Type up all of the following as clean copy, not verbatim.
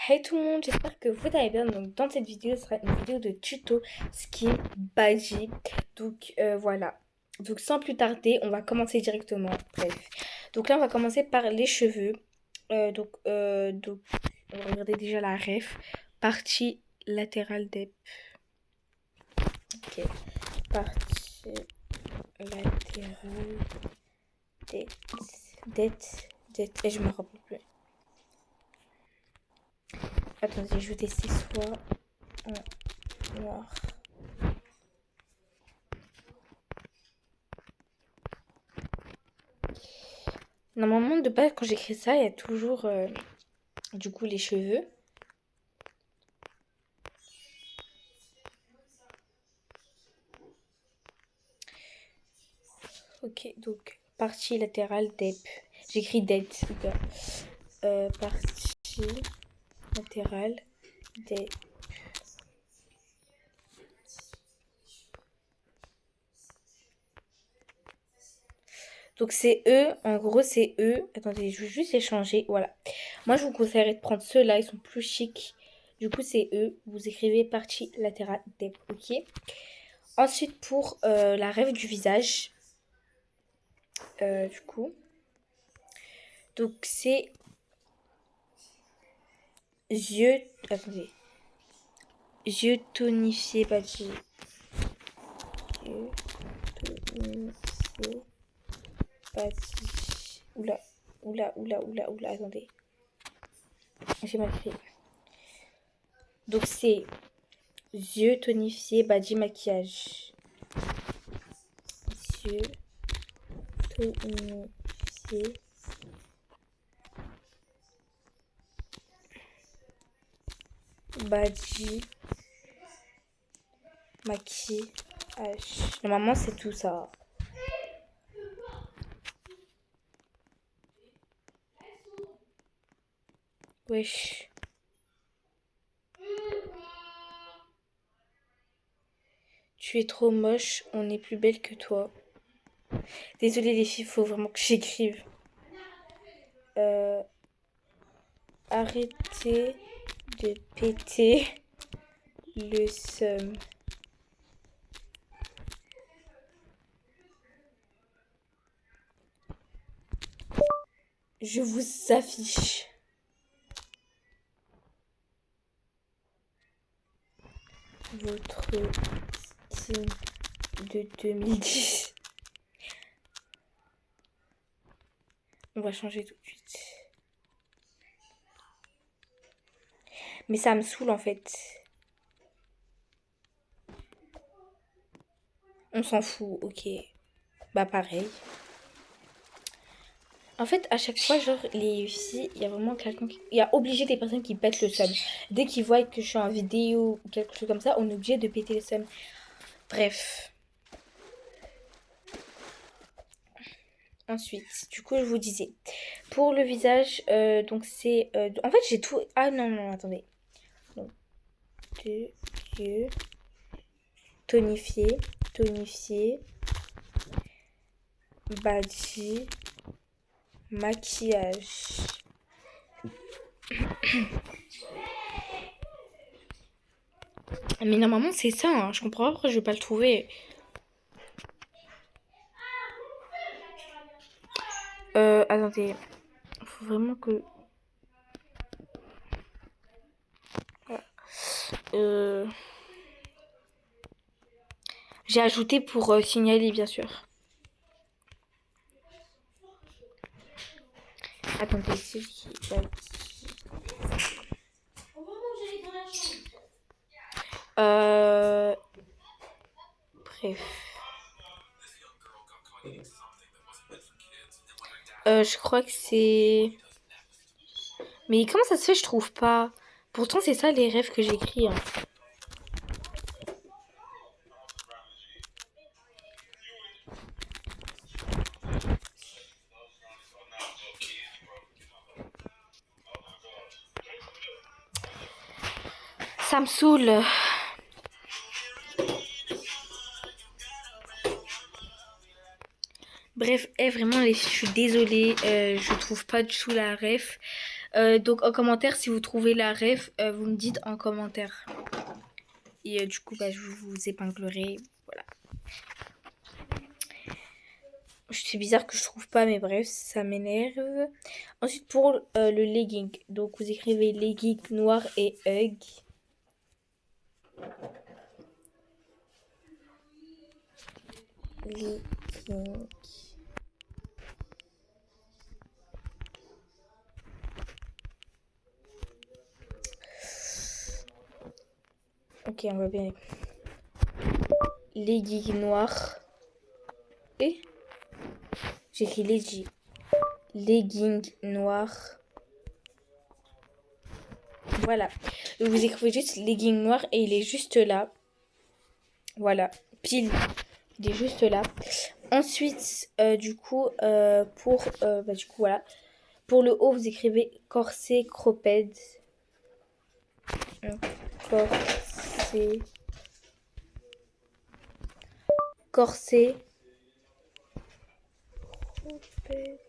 Hey tout le monde, j'espère que vous allez bien. Donc dans cette vidéo, ce sera une vidéo de tuto skin Baji. Donc voilà. Donc sans plus tarder, on va commencer directement. Bref. Donc là, on va commencer par les cheveux. Donc, on va regarder déjà la ref. Partie latérale des... Ok. Partie latérale des... Et je me rappelle plus. Attendez, je vais tester soit en noir. Normalement, de base, quand j'écris ça, il y a toujours du coup les cheveux. Ok, donc partie latérale DEP. J'écris DEP. Partie latérale DEP. Donc c'est eux, en gros c'est eux. Attendez, je vais juste échanger. Voilà. Moi je vous conseillerais de prendre ceux-là, ils sont plus chics. Du coup c'est eux. Vous écrivez partie latérale DEP, ok. Ensuite pour la rêve du visage. Du coup. Donc c'est yeux. Attendez. Yeux tonifiés, Badji. Yeux tonifiés, Badji. Oula, attendez. J'ai mal fait. Donc c'est yeux tonifiés, Badji maquillage. Yeux tonifiés. Badji maquillage. Normalement c'est tout ça. Wesh. Tu es trop moche, on est plus belle que toi. Désolée les filles, faut vraiment que j'écrive. Arrêtez de péter le seum. Je vous affiche votre skin de 2010. On va changer tout de suite. Mais ça me saoule en fait. On s'en fout, ok. Bah pareil. En fait, à chaque fois, genre, les filles, il y a vraiment quelqu'un qui... Il y a obligé des personnes qui pètent le seum. Dès qu'ils voient que je suis en vidéo ou quelque chose comme ça, on est obligé de péter le seum. Bref. Ensuite, du coup, je vous disais. Pour le visage, donc c'est... en fait, j'ai tout... Ah non, attendez. Donc, deux yeux. Tonifié. Badji. Maquillage. Mais normalement c'est ça, hein. Je comprends pas pourquoi je vais pas le trouver. Attendez. Faut vraiment que... J'ai ajouté pour signaler bien sûr. Attendez, c'est qui? Bref. Je crois que c'est... Mais comment ça se fait, je trouve pas. Pourtant, c'est ça les rêves que j'écris. Hein. Ça me saoule. Bref, vraiment, les filles, je suis désolée. Je trouve pas du tout la ref. Donc en commentaire, si vous trouvez la ref, vous me dites en commentaire. Et du coup, bah, je vous épinglerai. Voilà. C'est bizarre que je trouve pas, mais bref, ça m'énerve. Ensuite, pour le legging. Donc, vous écrivez legging noir et hug. Legging. Ok, on va bien. Legging noir. Et j'écris legging noir. Voilà. Donc, vous écrivez juste legging noir et il est juste là. Voilà. Pile. Il est juste là. Ensuite, du coup, voilà. Pour le haut, vous écrivez corset cropped. Corset. Corset. Cropped.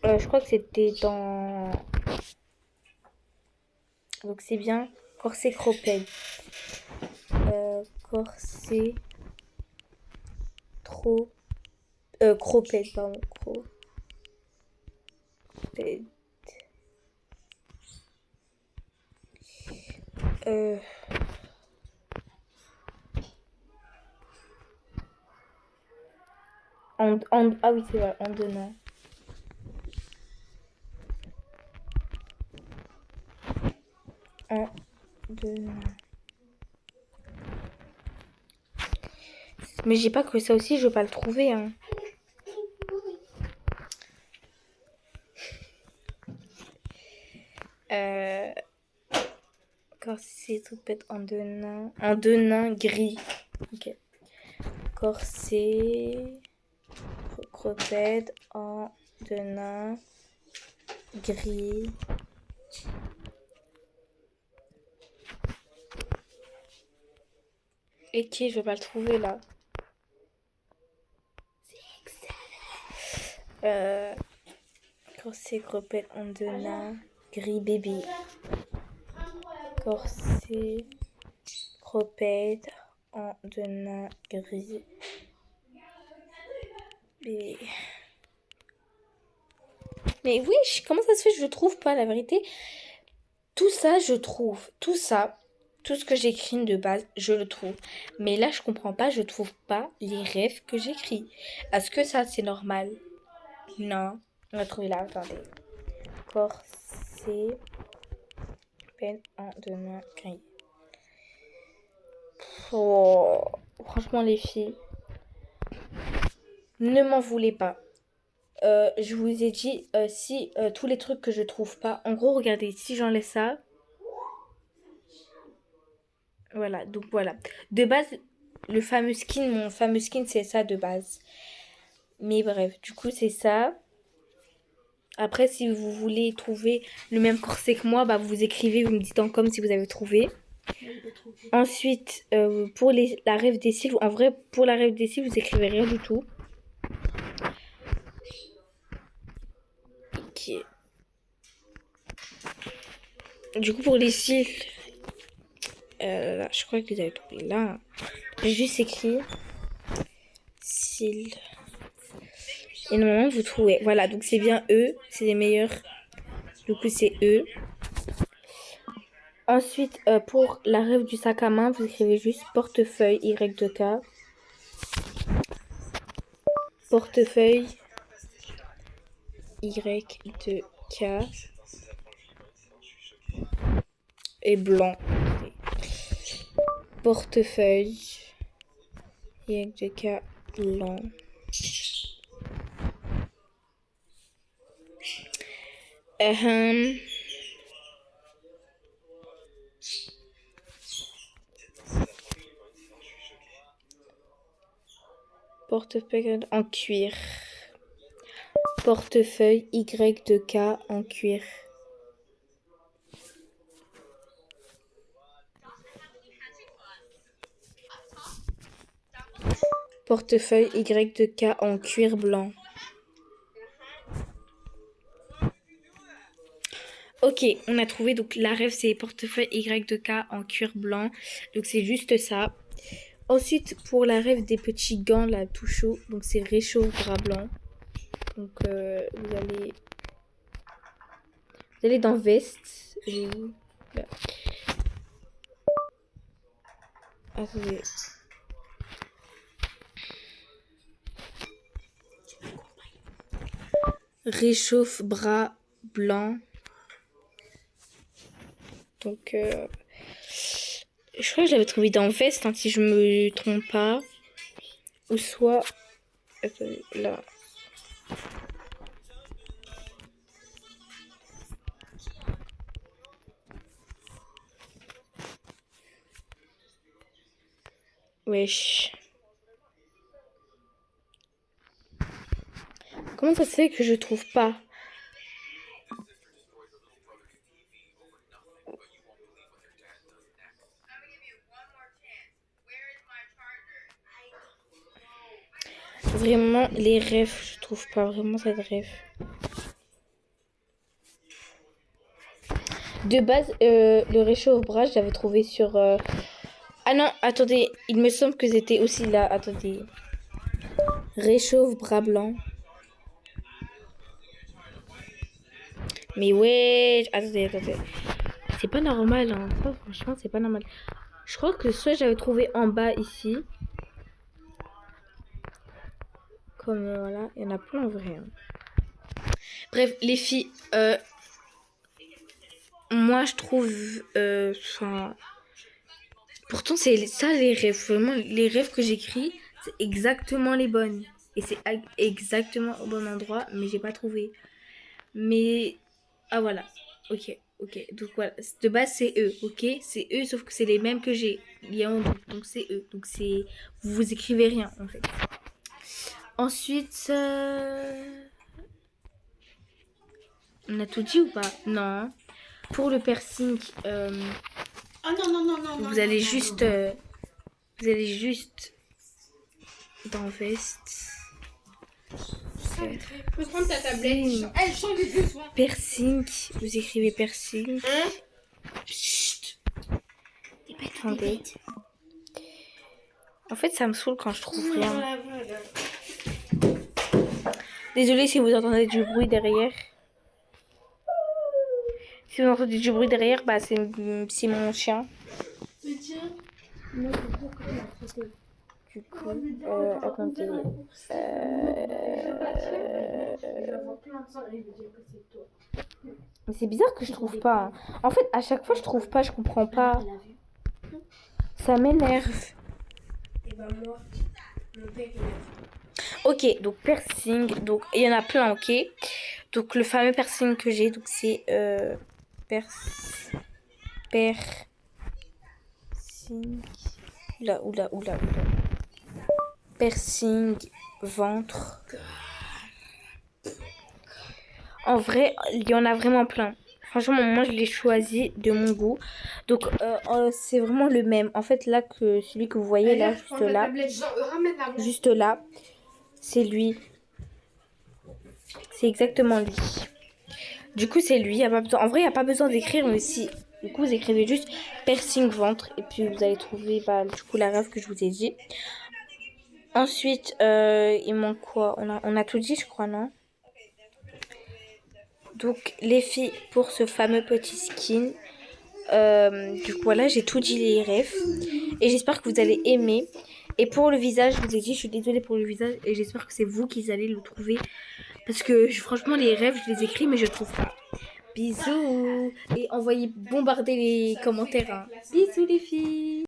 Je crois que c'était dans... Donc c'est bien corset cropped. Corset trop... cropped, pardon. Cropped. Ah oui, c'est vrai, en donnant. En donnant. Mais j'ai pas que ça aussi, je veux pas le trouver. Hein. Corset troupette en deux nains. En deux nains gris. Ok. Corset cropped en deux nains gris. Et qui je vais pas le trouver là. Corset cropped en deux nains gris bébé. Corset cropped en deux nains gris bébé. Mais oui, comment ça se fait, je le trouve pas, la vérité. Tout ça, je trouve. Tout ça, tout ce que j'écris de base, je le trouve. Mais là, je comprends pas, je trouve pas les rêves que j'écris. Est-ce que ça, c'est normal? Non. On va trouver là, attendez. Corset, peine en deux mains gris. Oh, franchement, les filles, ne m'en voulez pas. Je vous ai dit, si tous les trucs que je trouve pas, en gros, regardez, si j'enlève ça, voilà, donc voilà. De base, le fameux skin, mon fameux skin, c'est ça de base. Mais bref, du coup, c'est ça. Après, si vous voulez trouver le même corset que moi, bah, vous écrivez, vous me dites en com si vous avez trouvé. Ensuite, pour la rêve des cils, en vrai, pour la rêve des cils, vous écrivez rien du tout. Ok. Du coup, pour les cils, je crois que vous avez trouvé là. J'ai juste écrit cils. Et normalement, vous trouvez. Voilà, donc c'est bien eux, c'est les meilleurs. Du coup, c'est eux. Ensuite, pour la rêve du sac à main, vous écrivez juste portefeuille Y2K. Portefeuille Y2K. Et blanc. Portefeuille Y2K blanc. Portefeuille en cuir. Portefeuille Y2K en cuir. Portefeuille Y2K en cuir blanc. Ok, on a trouvé. Donc la rêve, c'est portefeuille Y2K en cuir blanc. Donc c'est juste ça. Ensuite, pour la rêve des petits gants là, tout chaud. Donc c'est réchauffe bras blanc. Donc vous allez dans veste. Là. Attendez. Réchauffe bras blanc. Donc je crois que je l'avais trouvé dans veste, hein, si je me trompe pas. Ou soit attendez, là. Wesh. Comment ça se fait que je trouve pas? Vraiment, les rêves, je trouve pas vraiment cette rêve. De base, le réchauffe-bras, je l'avais trouvé sur... Ah non, attendez, il me semble que c'était aussi là. Attendez. Réchauffe-bras blanc. Mais ouais, attendez. C'est pas normal, hein. Ça, franchement, c'est pas normal. Je crois que soit j'avais trouvé en bas ici. Comme voilà, il y en a plein en vrai. Hein. Bref, les filles, moi je trouve, pourtant c'est ça les rêves, vraiment les rêves que j'écris, c'est exactement les bonnes et c'est exactement au bon endroit, mais j'ai pas trouvé. Mais ah voilà, ok, donc voilà, de base c'est eux, ok, c'est eux sauf que c'est les mêmes que j'ai, il y a en double, donc c'est eux, donc c'est vous écrivez rien en fait. Ensuite, on a tout dit ou pas? Non. Pour le piercing, vous allez juste dans veste. Faut prendre ta tablette. Elle change les besoins. Piercing, vous écrivez piercing. Chut. Attendez. En fait, ça me saoule quand je trouve rien. Désolée si vous entendez du bruit derrière. Si vous entendez du bruit derrière, bah c'est mon chien. Du coup, attendez. Mais c'est bizarre que je trouve pas. Hein. En fait, à chaque fois, je trouve pas, je comprends pas. Ça m'énerve. Ok, donc piercing. Donc, il y en a plein, ok. Donc, le fameux piercing que j'ai, donc c'est piercing. Oula. Piercing, ventre. En vrai, il y en a vraiment plein. Franchement, moi, je l'ai choisi de mon goût. Donc, c'est vraiment le même. En fait, là, celui que vous voyez, là, juste là, c'est lui. C'est exactement lui. Du coup, c'est lui. Y a pas besoin... En vrai, il n'y a pas besoin d'écrire, mais si... Du coup, vous écrivez juste piercing ventre. Et puis, vous allez trouver, du coup, la rêve que je vous ai dit. Ensuite, il manque quoi? On a tout dit, je crois, non? Donc, les filles, pour ce fameux petit skin, du coup, voilà, j'ai tout dit les rêves. Et j'espère que vous allez aimer. Et pour le visage, je vous ai dit, je suis désolée pour le visage. Et j'espère que c'est vous qui allez le trouver. Parce que, franchement, les rêves, je les écris, mais je ne trouve pas. Bisous. Et envoyez bombarder les commentaires. Hein. Bisous, les filles.